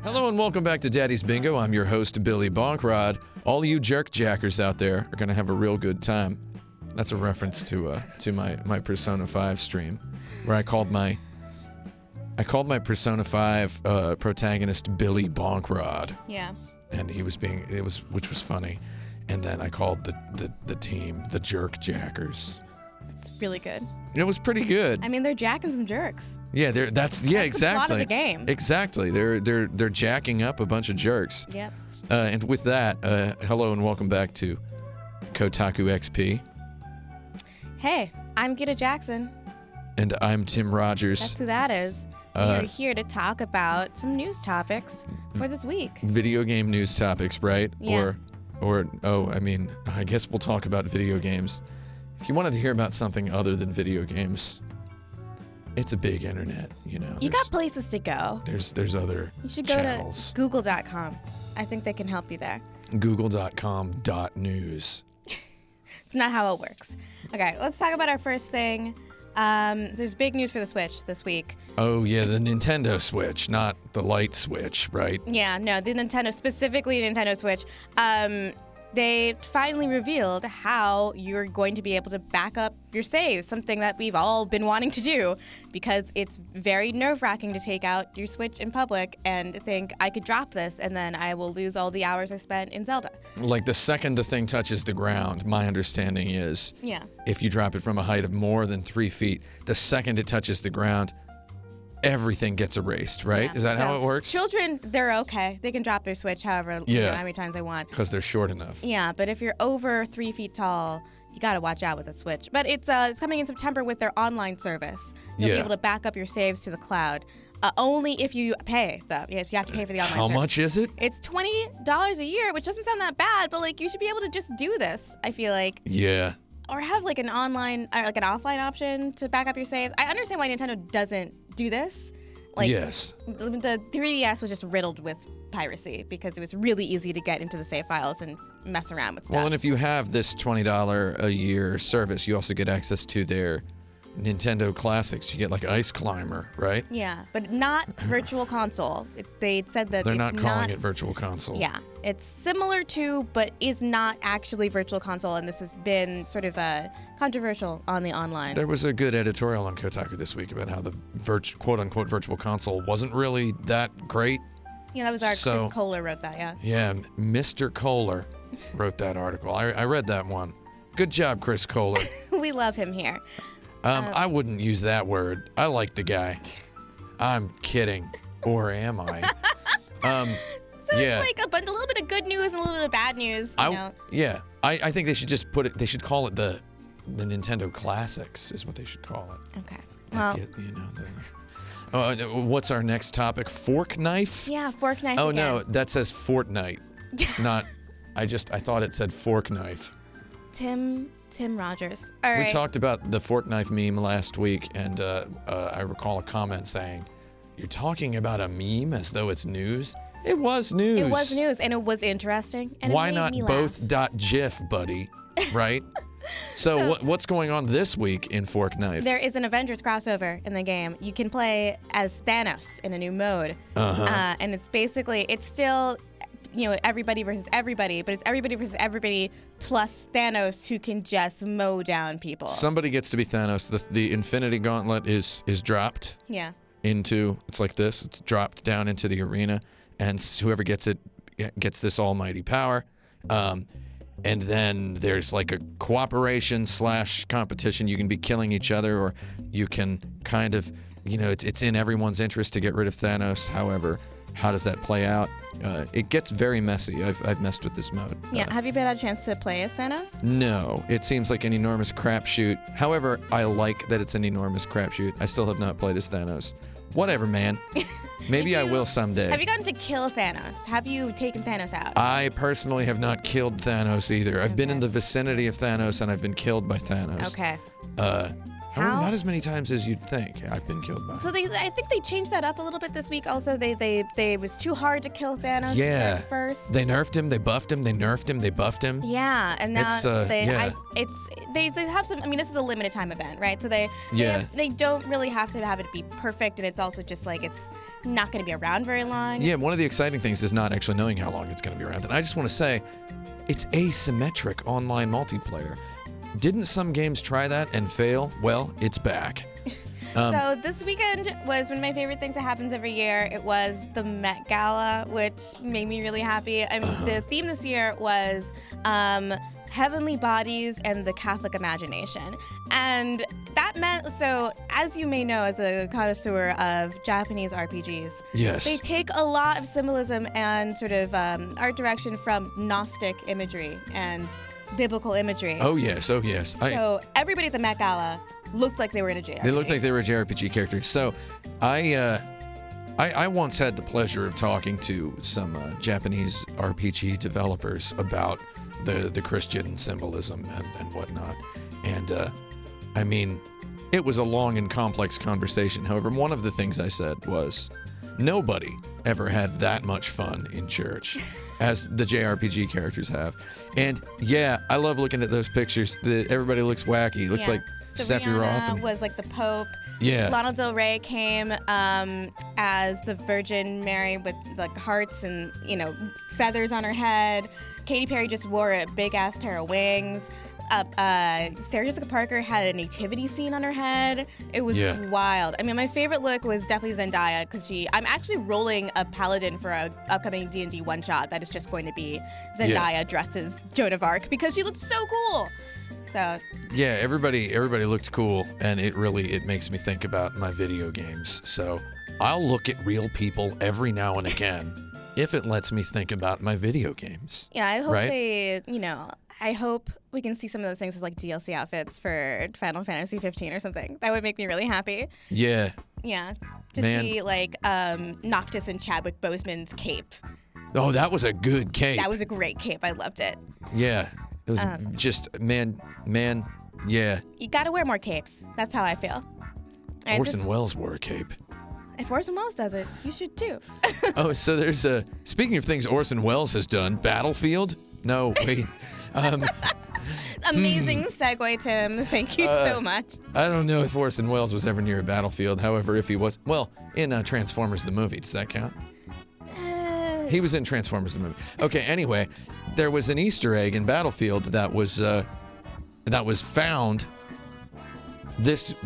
Hello and welcome back to Daddy's Bingo. I'm your host, Billy Bonkrod. All you jerk jackers out there are going to have a real good time. That's a reference to my Persona 5 stream, where I called my Persona 5 protagonist Billy Bonkrod. Yeah. And which was funny. And then I called the team the Jerk Jackers. It's really good. It was pretty good. I mean, they're jacking some jerks. Yeah, that's exactly. The plot of the game. Exactly. They're jacking up a bunch of jerks. Yep. And with that, hello and welcome back to Kotaku XP. Hey, I'm Gita Jackson. And I'm Tim Rogers. That's who that is. We're here to talk about some news topics for this week. Video game news topics, right? Yeah. I guess we'll talk about video games. If you wanted to hear about something other than video games, it's a big internet, you know. You got places to go. There's other You should channels. go to google.com. I think they can help you there. Google.com.news. It's not how it works. Okay, let's talk about our first thing. There's big news for the Switch this week. Oh, yeah, the Nintendo Switch, not the light Switch, right? Yeah, no, the Nintendo, specifically Nintendo Switch. They finally revealed how you're going to be able to back up your saves, something that we've all been wanting to do, because it's very nerve-wracking to take out your Switch in public and think, I could drop this and then I will lose all the hours I spent in Zelda. Like the second the thing touches the ground, my understanding is, if you drop it from a height of more than 3 feet, the second it touches the ground, everything gets erased, right? Yeah. Is that how it works? Children, they're okay. They can drop their Switch however, how many times they want. Because they're short enough. Yeah, but if you're over 3 feet tall, you gotta watch out with the Switch. But it's coming in September with their online service. You'll be able to back up your saves to the cloud. Only if you pay, though. Yes, you have to pay for the online service. How much is it? It's $20 a year, which doesn't sound that bad, but like you should be able to just do this, I feel like. Yeah. Or have like an online, like an offline option to back up your saves. I understand why Nintendo doesn't do this. Like, yes. The 3DS was just riddled with piracy because it was really easy to get into the save files and mess around with stuff. Well, and if you have this $20 a year service, you also get access to their Nintendo classics. You get like Ice Climber, right? Yeah, but not Virtual Console. They said that they're not calling it Virtual Console. Yeah, it's similar to, but is not actually Virtual Console, and this has been sort of controversial on the online. There was a good editorial on Kotaku this week about how the quote-unquote Virtual Console wasn't really that great. Yeah, that was Chris Kohler wrote that, yeah. Yeah, Mr. Kohler wrote that article. I read that one. Good job, Chris Kohler. We love him here. I wouldn't use that word. I like the guy. I'm kidding. Or am I? It's like a little bit of good news and a little bit of bad news. Yeah. I think they should just they should call it the Nintendo Classics is what they should call it. Okay. Well. What's our next topic? Fork knife? Yeah, fork knife. Oh, again. no, that says Fortnite. Not, I thought it said fork knife. Tim Rogers. All right. We talked about the fork knife meme last week, and I recall a comment saying, "You're talking about a meme as though it's news." It was news. It was news, and it was interesting. And why it made not me both laugh. .gif, buddy? Right? So what's going on this week in Fork Knife? There is an Avengers crossover in the game. You can play as Thanos in a new mode. And it's still, everybody versus everybody, but it's everybody versus everybody plus Thanos who can just mow down people. Somebody gets to be Thanos. The Infinity Gauntlet is dropped. Yeah. It's like this. It's dropped down into the arena, and whoever gets it gets this almighty power. And then there's like a cooperation / competition. You can be killing each other, or you can kind of, it's in everyone's interest to get rid of Thanos. However, how does that play out? It gets very messy. I've messed with this mode. Yeah, have you had a chance to play as Thanos? No, it seems like an enormous crapshoot. However, I like that it's an enormous crapshoot. I still have not played as Thanos. Whatever, man. Maybe I will someday. Have you gotten to kill Thanos? Have you taken Thanos out? I personally have not killed Thanos either. I've been in the vicinity of Thanos, and I've been killed by Thanos. Okay. How? Not as many times as you'd think I've been killed by. So I think they changed that up a little bit this week. Also, they was too hard to kill Thanos at first. They nerfed him, they buffed him, they nerfed him, they buffed him. Yeah, and now they have some. I mean, this is a limited time event, right? So they don't really have to have it be perfect, and it's also just like it's not going to be around very long. Yeah, one of the exciting things is not actually knowing how long it's going to be around. And I just want to say, it's asymmetric online multiplayer. Didn't some games try that and fail? Well, it's back. So this weekend was one of my favorite things that happens every year. It was the Met Gala, which made me really happy. I mean, the theme this year was heavenly bodies and the Catholic imagination. And that meant, so as you may know as a connoisseur of Japanese RPGs, yes, they take a lot of symbolism and sort of art direction from Gnostic imagery and biblical imagery. Oh, yes. So everybody at the Met Gala looked like they were in a JRPG. They looked like they were JRPG characters. So I once had the pleasure of talking to some Japanese RPG developers about the Christian symbolism and whatnot. And I mean, it was a long and complex conversation. However, one of the things I said was, nobody ever had that much fun in church as the JRPG characters have. And yeah, I love looking at those pictures. Everybody looks wacky. Looks like so Sephiroth. Rihanna was like the Pope. Yeah. Lana Del Rey came as the Virgin Mary with like hearts and, feathers on her head. Katy Perry just wore a big ass pair of wings. Sarah Jessica Parker had a nativity scene on her head. It was wild. I mean, my favorite look was definitely Zendaya because I'm actually rolling a paladin for an upcoming D&D one shot that is just going to be Zendaya dressed as Joan of Arc because she looked so cool. So yeah, everybody looked cool, and it makes me think about my video games. So I'll look at real people every now and again if it lets me think about my video games. Yeah, I hope I hope we can see some of those things as like DLC outfits for Final Fantasy 15 or something. That would make me really happy. Yeah. Yeah. To see like Noctis and Chadwick Boseman's cape. Oh, that was a good cape. That was a great cape. I loved it. Yeah. It was just man, yeah. You gotta wear more capes. That's how I feel. Orson Welles wore a cape. If Orson Welles does it, you should too. Oh, so there's speaking of things Orson Welles has done, Battlefield? No, wait. Amazing segue, Tim. Thank you so much. I don't know if Orson Welles was ever near a battlefield. However, if he was, well, in Transformers the movie, does that count? He was in Transformers the movie. Okay, anyway, there was an Easter egg in Battlefield that was found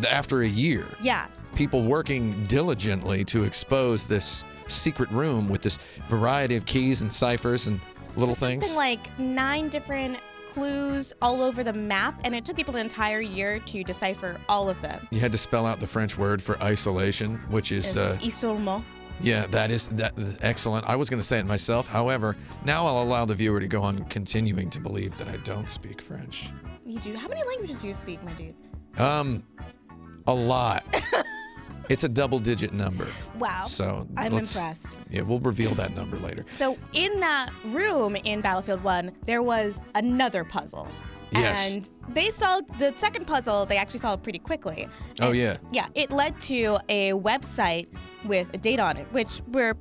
after a year. Yeah. People working diligently to expose this secret room with this variety of keys and ciphers and little things. Something like 9 different clues all over the map, and it took people an entire year to decipher all of them. You had to spell out the French word for isolation, which is isolement. Yeah, that is excellent. I was going to say it myself. However, now I'll allow the viewer to go on continuing to believe that I don't speak French. You do? How many languages do you speak, my dude? A lot. It's a double-digit number. Wow. So I'm impressed. Yeah, we'll reveal that number later. So in that room in Battlefield 1, there was another puzzle. Yes. And they solved the second puzzle. They actually solved pretty quickly. Oh, yeah. Yeah, it led to a website with a date on it, which we're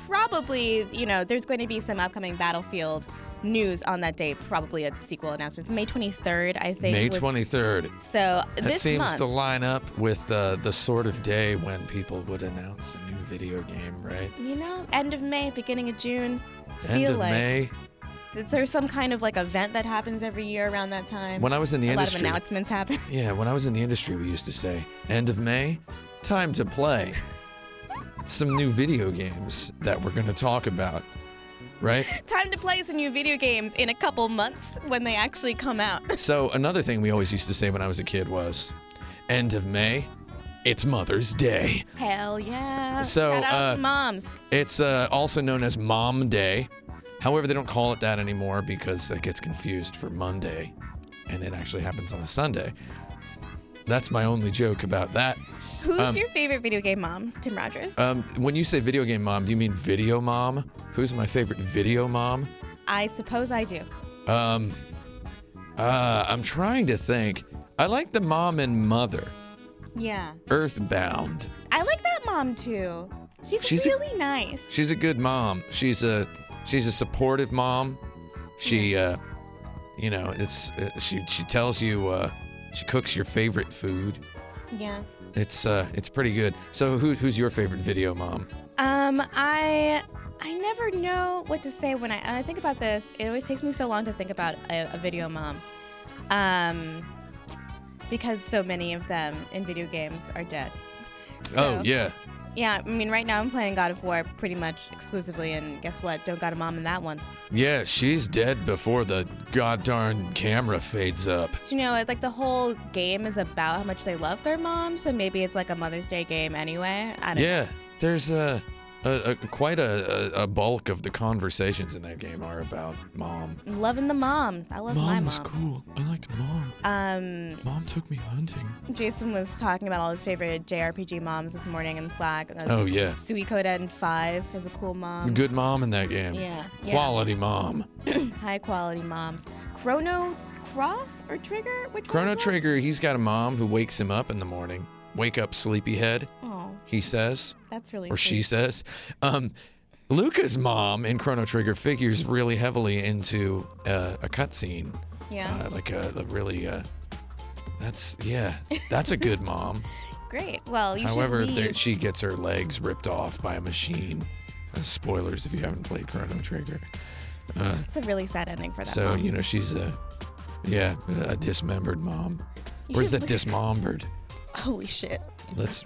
probably, there's going to be some upcoming Battlefield news on that day, probably a sequel announcement. May 23rd, I think. May 23rd. So this month. That seems to line up with the sort of day when people would announce a new video game, right? End of May, beginning of June. End of May. Is there some kind of like event that happens every year around that time? When I was in the industry. A lot of announcements happen. Yeah, when I was in the industry, we used to say, end of May, time to play some new video games that we're going to talk about. Right? Time to play some new video games in a couple months when they actually come out. So another thing we always used to say when I was a kid was, end of May, it's Mother's Day. Hell yeah. So, shout out to moms. It's also known as Mom Day. However, they don't call it that anymore because that gets confused for Monday, and it actually happens on a Sunday. That's my only joke about that. Who's your favorite video game mom, Tim Rogers? When you say video game mom, do you mean video mom? Who's my favorite video mom? I suppose I do. I'm trying to think. I like the mom and mother. Yeah. Earthbound. I like that mom too. She's really nice. She's a good mom. She's a supportive mom. She she tells you she cooks your favorite food. Yeah. It's pretty good. So who's your favorite video mom? I never know what to say when I think about this. It always takes me so long to think about a video mom. Because so many of them in video games are dead. So, Oh, yeah. Yeah, I mean, right now I'm playing God of War pretty much exclusively, and guess what? Don't got a mom in that one. Yeah, she's dead before the goddarn camera fades up. You know, like the whole game is about how much they love their mom, so maybe it's like a Mother's Day game anyway. I don't know. Yeah, there's quite a bulk of the conversations in that game are about mom. Loving the mom. I love my mom. Mom was cool. I liked mom. Mom took me hunting. Jason was talking about all his favorite JRPG moms this morning in Slack. Oh, yeah. Suikoden 5 is a cool mom. Good mom in that game. Yeah. Quality mom. High quality moms. Chrono Cross or Trigger? Which one Chrono is Trigger, he's got a mom who wakes him up in the morning. Wake up, sleepyhead, Oh, he says. that's really Or sweet. she says. Luca's mom in Chrono Trigger figures really heavily into a cutscene. Yeah. Like a really, that's a good mom. Great. Well, you However, should leave. she gets her legs ripped off by a machine. Spoilers if you haven't played Chrono Trigger. It's a really sad ending for that So, mom. she's a dismembered mom. You Or is should that dismembered? Holy shit. Let's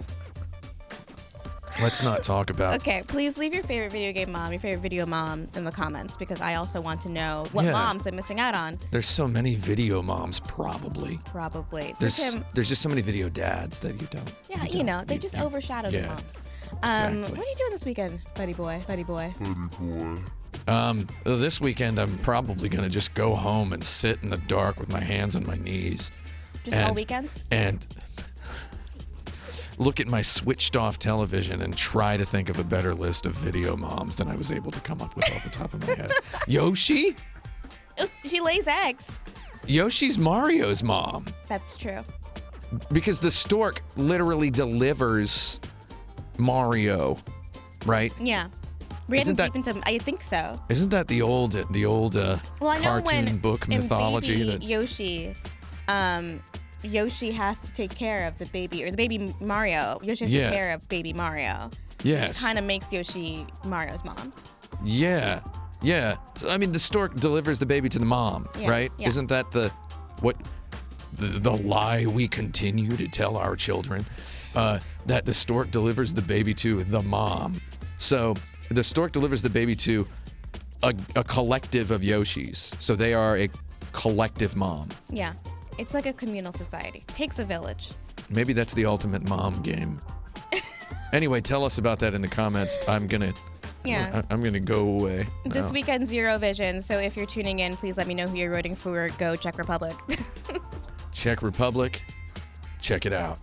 not talk about. Okay, please leave your favorite video game mom, your favorite video mom in the comments, because I also want to know what Yeah. moms I'm missing out on. There's so many video moms, probably. Probably. So There's just so many video dads that you don't. yeah, you don't- they just overshadow the yeah, moms. exactly. What are you doing this weekend, buddy boy? This weekend I'm probably gonna just go home and sit in the dark with my hands on my knees. Just all weekend? And look at my switched off television and try to think of a better list of video moms than I was able to come up with off the top of my head. Yoshi? She lays eggs. Yoshi's Mario's mom. That's true. Because the stork literally delivers Mario, right? Yeah. We're Isn't getting deep into. I think so. Isn't that the old Well, I know cartoon when book in mythology Baby that Yoshi, Yoshi has to take care of the baby, or the baby Mario. Yoshi has to Yeah. take care of baby Mario. yes. Kind of makes Yoshi Mario's mom. Yeah. Yeah. So, I mean, the stork delivers the baby to the mom, Yeah, right? yeah. Isn't that the lie we continue to tell our children? That the stork delivers the baby to the mom. So the stork delivers the baby to a collective of Yoshis. So they are a collective mom. Yeah. It's like a communal society. Takes a village. Maybe that's the ultimate mom game. Anyway, tell us about that in the comments. I'm gonna go away. This now. weekend's Eurovision, so if you're tuning in, please let me know who you're rooting for. Go Czech Republic. Czech Republic, check it out.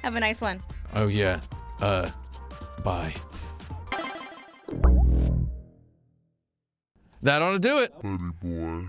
Have a nice one. Oh yeah. Bye. That ought to do it. Buddy boy.